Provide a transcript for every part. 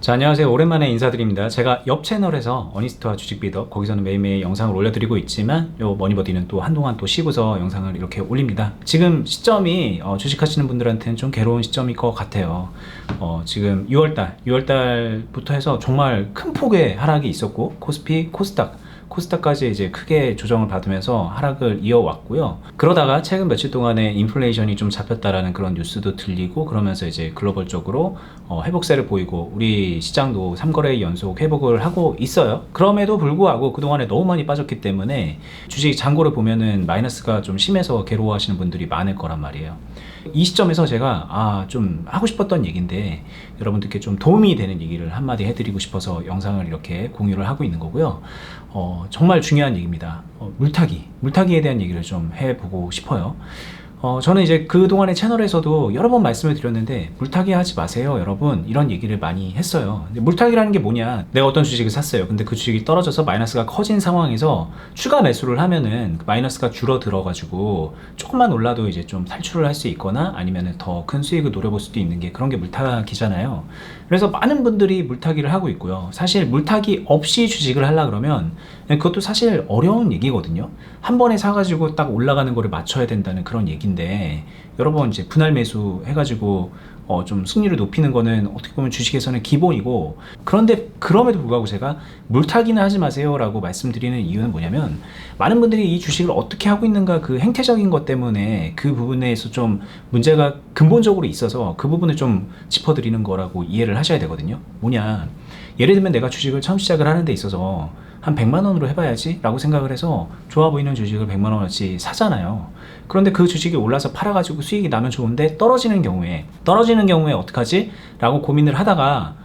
자, 안녕하세요. 오랜만에 인사드립니다. 제가 옆 채널에서 어니스트와 주식비더 거기서는 매일매일 영상을 올려드리고 있지만 요 머니버디는 또 한동안 또 쉬고서 영상을 이렇게 올립니다. 지금 시점이 주식하시는 분들한테는 좀 괴로운 시점일 것 같아요. 지금 6월달부터 해서 정말 큰 폭의 하락이 있었고 코스피, 코스닥까지 이제 크게 조정을 받으면서 하락을 이어왔고요. 그러다가 최근 며칠 동안에 인플레이션이 좀 잡혔다라는 그런 뉴스도 들리고 그러면서 이제 글로벌적으로 회복세를 보이고 우리 시장도 3거래 연속 회복을 하고 있어요. 그럼에도 불구하고 그동안에 너무 많이 빠졌기 때문에 주식 잔고를 보면은 마이너스가 좀 심해서 괴로워하시는 분들이 많을 거란 말이에요. 이 시점에서 제가 좀 하고 싶었던 얘기인데 여러분들께 좀 도움이 되는 얘기를 한마디 해드리고 싶어서 영상을 이렇게 공유를 하고 있는 거고요. 정말 중요한 얘기입니다. 물타기에 대한 얘기를 좀 해보고 싶어요. 저는 이제 그동안의 채널에서도 여러 번 말씀을 드렸는데 물타기 하지 마세요 여러분, 이런 얘기를 많이 했어요. 근데 물타기라는 게 뭐냐, 내가 어떤 주식을 샀어요. 근데 그 주식이 떨어져서 마이너스가 커진 상황에서 추가 매수를 하면은 마이너스가 줄어들어 가지고 조금만 올라도 이제 좀 탈출을 할 수 있거나 아니면은 더 큰 수익을 노려볼 수도 있는 게, 그런 게 물타기잖아요. 그래서 많은 분들이 물타기를 하고 있고요. 사실 물타기 없이 주식을 하려 그러면 그것도 사실 어려운 얘기거든요. 한 번에 사가지고 딱 올라가는 거를 맞춰야 된다는 그런 얘기인데, 여러 번 이제 분할 매수 해가지고 좀 승리를 높이는 거는 어떻게 보면 주식에서는 기본이고, 그런데 그럼에도 불구하고 제가 물타기는 하지 마세요 라고 말씀드리는 이유는 뭐냐면, 많은 분들이 이 주식을 어떻게 하고 있는가, 그 행태적인 것 때문에 그 부분에서 좀 문제가 근본적으로 있어서 그 부분을 좀 짚어드리는 거라고 이해를 하셔야 되거든요. 뭐냐, 예를 들면 내가 주식을 처음 시작을 하는 데 있어서 한 100만 원으로 해봐야지 라고 생각을 해서 좋아 보이는 주식을 100만 원어치 사잖아요. 그런데 그 주식이 올라서 팔아가지고 수익이 나면 좋은데 떨어지는 경우에 어떡하지? 라고 고민을 하다가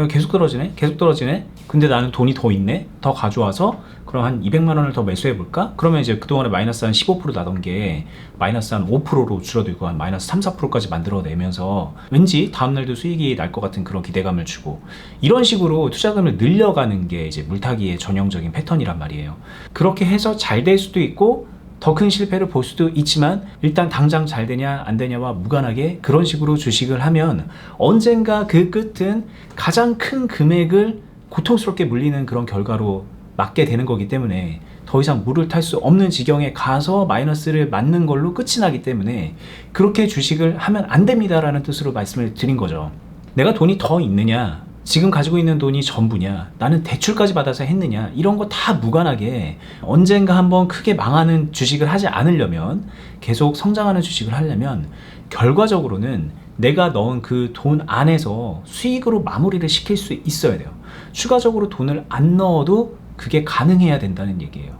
계속 떨어지네? 근데 나는 돈이 더 있네? 더 가져와서 그럼 한 200만 원을 더 매수해볼까? 그러면 이제 그동안에 마이너스 한 15% 나던 게 마이너스 한 5%로 줄어들고 한 마이너스 3, 4%까지 만들어내면서 왠지 다음날도 수익이 날 것 같은 그런 기대감을 주고, 이런 식으로 투자금을 늘려가는 게 이제 물타기의 전형적인 패턴이란 말이에요. 그렇게 해서 잘 될 수도 있고 더 큰 실패를 볼 수도 있지만, 일단 당장 잘 되냐 안 되냐와 무관하게 그런 식으로 주식을 하면 언젠가 그 끝은 가장 큰 금액을 고통스럽게 물리는 그런 결과로 맞게 되는 거기 때문에, 더 이상 물을 탈 수 없는 지경에 가서 마이너스를 맞는 걸로 끝이 나기 때문에 그렇게 주식을 하면 안 됩니다 라는 뜻으로 말씀을 드린 거죠. 내가 돈이 더 있느냐, 지금 가지고 있는 돈이 전부냐, 나는 대출까지 받아서 했느냐, 이런 거 다 무관하게 언젠가 한번 크게 망하는 주식을 하지 않으려면, 계속 성장하는 주식을 하려면 결과적으로는 내가 넣은 그 돈 안에서 수익으로 마무리를 시킬 수 있어야 돼요. 추가적으로 돈을 안 넣어도 그게 가능해야 된다는 얘기예요.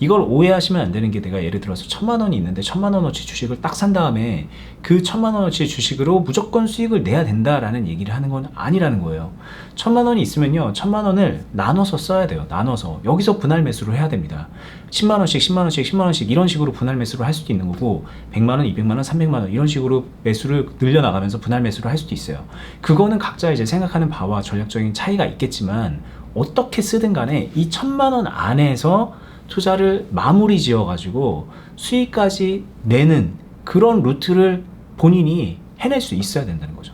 이걸 오해하시면 안 되는 게, 내가 예를 들어서 1000만 원이 있는데 1000만 원어치 주식을 딱 산 다음에 그 1000만 원어치 주식으로 무조건 수익을 내야 된다라는 얘기를 하는 건 아니라는 거예요. 1000만 원이 있으면요, 1000만 원을 나눠서 써야 돼요. 나눠서 여기서 분할 매수를 해야 됩니다. 10만 원씩 10만 원씩 10만 원씩 이런 식으로 분할 매수를 할 수도 있는 거고, 100만 원, 200만 원, 300만 원 이런 식으로 매수를 늘려나가면서 분할 매수를 할 수도 있어요. 그거는 각자 이제 생각하는 바와 전략적인 차이가 있겠지만, 어떻게 쓰든 간에 이 1000만 원 안에서 투자를 마무리 지어 가지고 수익까지 내는 그런 루트를 본인이 해낼 수 있어야 된다는 거죠.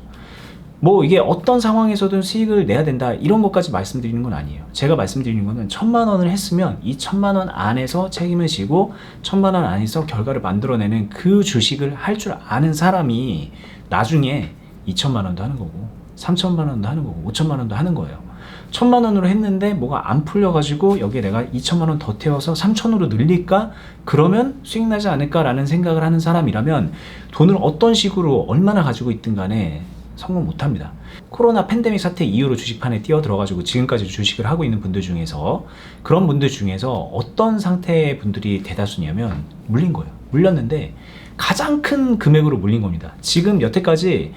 뭐 이게 어떤 상황에서든 수익을 내야 된다 이런 것까지 말씀드리는 건 아니에요. 제가 말씀드리는 거는 1000만 원을 했으면 이 1000만 원 안에서 책임을 지고 1000만 원 안에서 결과를 만들어내는 그 주식을 할 줄 아는 사람이 나중에 2천만 원도 하는 거고 3천만 원도 하는 거고 5천만 원도 하는 거예요. 1000만 원으로 했는데 뭐가 안 풀려가지고 여기에 내가 2천만 원 더 태워서 3천으로 늘릴까? 그러면 수익 나지 않을까라는 생각을 하는 사람이라면 돈을 어떤 식으로 얼마나 가지고 있든 간에 성공 못합니다. 코로나 팬데믹 사태 이후로 주식판에 뛰어들어가지고 지금까지 주식을 하고 있는 분들 중에서, 그런 분들 중에서 어떤 상태의 분들이 대다수냐면 물린 거예요. 물렸는데 가장 큰 금액으로 물린 겁니다. 지금 여태까지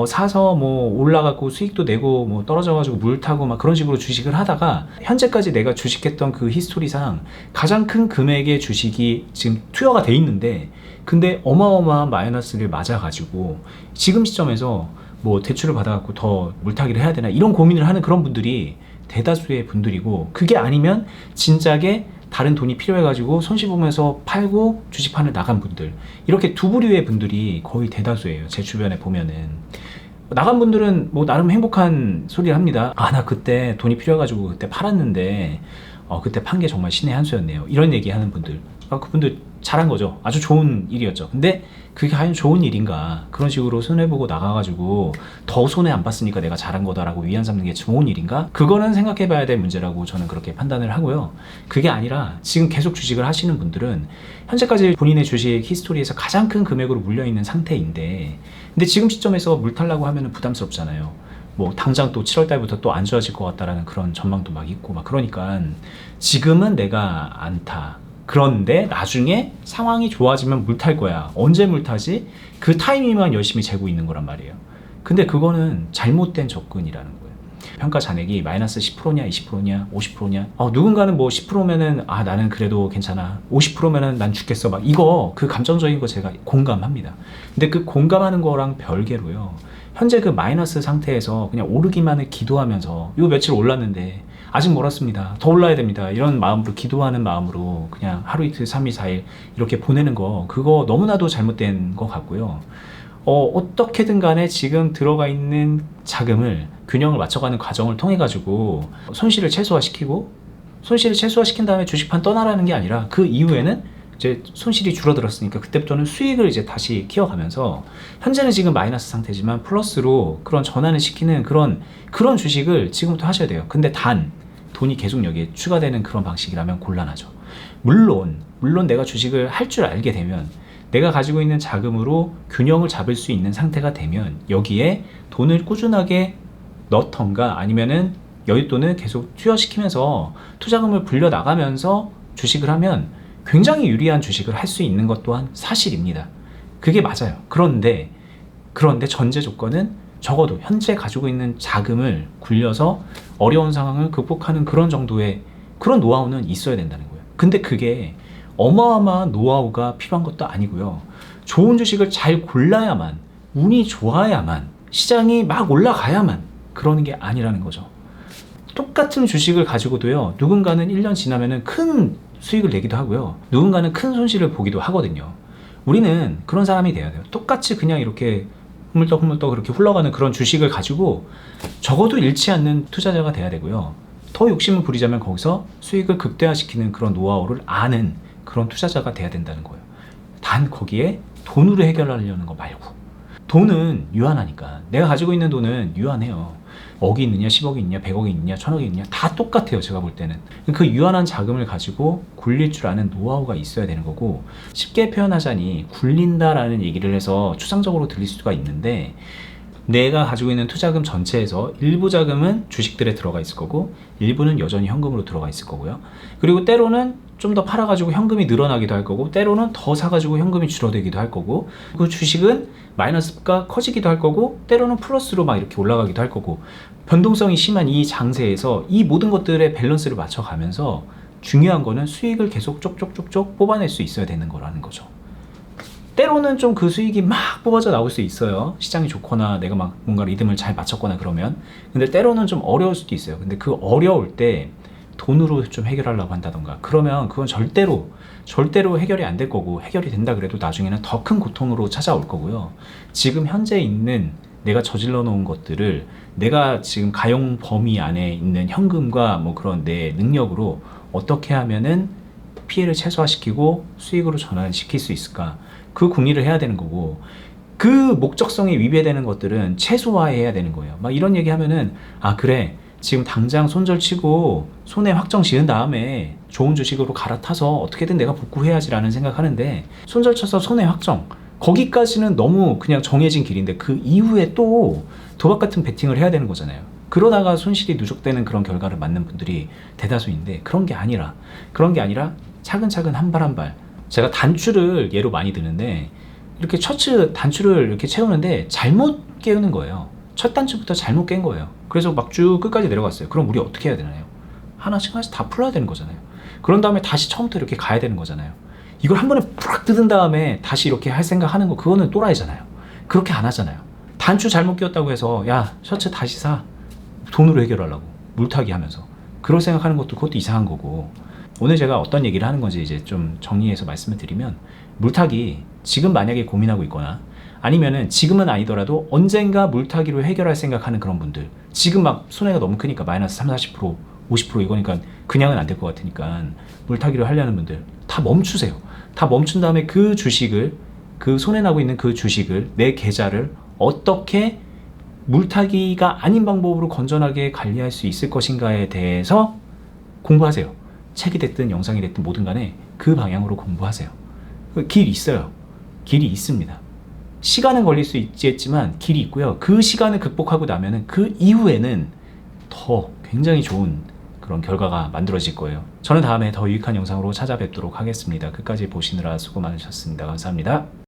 사서 뭐 올라가고 수익도 내고 뭐 떨어져가지고 물 타고 막 그런 식으로 주식을 하다가, 현재까지 내가 주식했던 그 히스토리상 가장 큰 금액의 주식이 지금 투여가 돼 있는데, 근데 어마어마한 마이너스를 맞아가지고 지금 시점에서 뭐 대출을 받아갖고 더 물타기를 해야 되나 이런 고민을 하는 그런 분들이 대다수의 분들이고, 그게 아니면 진작에 다른 돈이 필요해가지고 손실보면서 팔고 주식판을 나간 분들, 이렇게 두 부류의 분들이 거의 대다수예요. 제 주변에 보면은 나간 분들은 뭐 나름 행복한 소리를 합니다. 아, 나 그때 돈이 필요해가지고 그때 팔았는데 그때 판 게 정말 신의 한 수였네요. 이런 얘기 하는 분들, 그분들 잘한 거죠. 아주 좋은 일이었죠. 근데 그게 과연 좋은 일인가? 그런 식으로 손해보고 나가가지고 더 손해 안 봤으니까 내가 잘한 거다라고 위안 삼는 게 좋은 일인가? 그거는 생각해봐야 될 문제라고 저는 그렇게 판단을 하고요. 그게 아니라 지금 계속 주식을 하시는 분들은 현재까지 본인의 주식 히스토리에서 가장 큰 금액으로 물려있는 상태인데, 근데 지금 시점에서 물 탈라고 하면 부담스럽잖아요. 뭐 당장 또 7월 달부터 또 안 좋아질 것 같다라는 그런 전망도 막 있고 막 그러니까 지금은 내가 안 타. 그런데 나중에 상황이 좋아지면 물 탈 거야. 언제 물 타지? 그 타이밍만 열심히 재고 있는 거란 말이에요. 근데 그거는 잘못된 접근이라는 거예요. 평가 잔액이 마이너스 10%냐 20%냐 50%냐 누군가는 뭐 10%면은 나는 그래도 괜찮아, 50%면은 난 죽겠어, 막 이거 그 감정적인 거 제가 공감합니다. 근데 그 공감하는 거랑 별개로요, 현재 그 마이너스 상태에서 그냥 오르기만을 기도하면서 이거 며칠 올랐는데 아직 멀었습니다, 더 올라야 됩니다, 이런 마음으로 기도하는 마음으로 그냥 하루 이틀 3일 4일 이렇게 보내는 거, 그거 너무나도 잘못된 것 같고요. 어떻게든 간에 지금 들어가 있는 자금을 균형을 맞춰가는 과정을 통해 가지고 손실을 최소화시키고, 손실을 최소화시킨 다음에 주식판 떠나라는 게 아니라 그 이후에는 이제 손실이 줄어들었으니까 그때부터는 수익을 이제 다시 키워가면서, 현재는 지금 마이너스 상태지만 플러스로 그런 전환을 시키는 그런 주식을 지금부터 하셔야 돼요. 근데 단 돈이 계속 여기에 추가되는 그런 방식이라면 곤란하죠. 물론 내가 주식을 할 줄 알게 되면, 내가 가지고 있는 자금으로 균형을 잡을 수 있는 상태가 되면 여기에 돈을 꾸준하게 넣던가 아니면은 여윳돈을 계속 투여시키면서 투자금을 불려 나가면서 주식을 하면 굉장히 유리한 주식을 할 수 있는 것 또한 사실입니다. 그게 맞아요. 그런데 전제 조건은 적어도 현재 가지고 있는 자금을 굴려서 어려운 상황을 극복하는 그런 정도의 그런 노하우는 있어야 된다는 거예요. 근데 그게 어마어마한 노하우가 필요한 것도 아니고요. 좋은 주식을 잘 골라야만, 운이 좋아야만, 시장이 막 올라가야만 그러는 게 아니라는 거죠. 똑같은 주식을 가지고도요, 누군가는 1년 지나면은 큰 수익을 내기도 하고요, 누군가는 큰 손실을 보기도 하거든요. 우리는 그런 사람이 돼야 돼요. 똑같이 그냥 이렇게 흐물떡 그렇게 흘러가는 그런 주식을 가지고 적어도 잃지 않는 투자자가 돼야 되고요. 더 욕심을 부리자면 거기서 수익을 극대화시키는 그런 노하우를 아는 그런 투자자가 돼야 된다는 거예요. 단 거기에 돈으로 해결하려는 거 말고. 돈은 유한하니까, 내가 가지고 있는 돈은 유한해요. 억이 있느냐 10억이 있느냐 100억이 있느냐 1000억이 있느냐 다 똑같아요. 제가 볼 때는 그 유한한 자금을 가지고 굴릴 줄 아는 노하우가 있어야 되는 거고, 쉽게 표현하자니 굴린다라는 얘기를 해서 추상적으로 들릴 수가 있는데, 내가 가지고 있는 투자금 전체에서 일부 자금은 주식들에 들어가 있을 거고 일부는 여전히 현금으로 들어가 있을 거고요. 그리고 때로는 좀 더 팔아가지고 현금이 늘어나기도 할 거고, 때로는 더 사가지고 현금이 줄어들기도 할 거고, 그 주식은 마이너스가 커지기도 할 거고, 때로는 플러스로 막 이렇게 올라가기도 할 거고, 변동성이 심한 이 장세에서 이 모든 것들의 밸런스를 맞춰가면서 중요한 거는 수익을 계속 쪽쪽쪽쪽 뽑아낼 수 있어야 되는 거라는 거죠. 때로는 좀 그 수익이 막 뽑아져 나올 수 있어요. 시장이 좋거나 내가 막 뭔가 리듬을 잘 맞췄거나 그러면. 근데 때로는 좀 어려울 수도 있어요. 근데 그 어려울 때 돈으로 좀 해결하려고 한다던가 그러면 그건 절대로 해결이 안 될 거고, 해결이 된다 그래도 나중에는 더 큰 고통으로 찾아올 거고요. 지금 현재 있는 내가 저질러 놓은 것들을 내가 지금 가용 범위 안에 있는 현금과 뭐 그런 내 능력으로 어떻게 하면은 피해를 최소화시키고 수익으로 전환시킬 수 있을까, 그 궁리를 해야 되는 거고, 그 목적성에 위배되는 것들은 최소화해야 되는 거예요. 막 이런 얘기 하면은 그래 지금 당장 손절치고 손해 확정 지은 다음에 좋은 주식으로 갈아타서 어떻게든 내가 복구해야지 라는 생각하는데, 손절쳐서 손해 확정 거기까지는 너무 그냥 정해진 길인데 그 이후에 또 도박 같은 베팅을 해야 되는 거잖아요. 그러다가 손실이 누적되는 그런 결과를 맞는 분들이 대다수인데, 그런 게 아니라 차근차근 한 발 한 발. 제가 단추를 예로 많이 드는데, 이렇게 첫 단추를 이렇게 채우는데 잘못 깨우는 거예요. 첫 단추부터 잘못 깬 거예요. 그래서 막 쭉 끝까지 내려갔어요. 그럼 우리 어떻게 해야 되나요? 하나씩 다 풀어야 되는 거잖아요. 그런 다음에 다시 처음부터 이렇게 가야 되는 거잖아요. 이걸 한 번에 푹 뜯은 다음에 다시 이렇게 할 생각 하는 거, 그거는 또라이잖아요. 그렇게 안 하잖아요. 단추 잘못 끼웠다고 해서 야 셔츠 다시 사, 돈으로 해결하려고 물타기 하면서 그럴 생각하는 것도 그것도 이상한 거고. 오늘 제가 어떤 얘기를 하는 건지 이제 좀 정리해서 말씀을 드리면, 물타기 지금 만약에 고민하고 있거나 아니면은 지금은 아니더라도 언젠가 물타기로 해결할 생각하는 그런 분들, 지금 막 손해가 너무 크니까 마이너스 3, 40%, 50% 이거니까 그냥은 안 될 것 같으니까 물타기로 하려는 분들 다 멈추세요. 다 멈춘 다음에 그 주식을, 그 손해나고 있는 그 주식을, 내 계좌를 어떻게 물타기가 아닌 방법으로 건전하게 관리할 수 있을 것인가에 대해서 공부하세요. 책이 됐든 영상이 됐든 뭐든 간에 그 방향으로 공부하세요. 길이 있어요. 길이 있습니다. 시간은 걸릴 수 있겠지만 길이 있고요. 그 시간을 극복하고 나면은 그 이후에는 더 굉장히 좋은 그런 결과가 만들어질 거예요. 저는 다음에 더 유익한 영상으로 찾아뵙도록 하겠습니다. 끝까지 보시느라 수고 많으셨습니다. 감사합니다.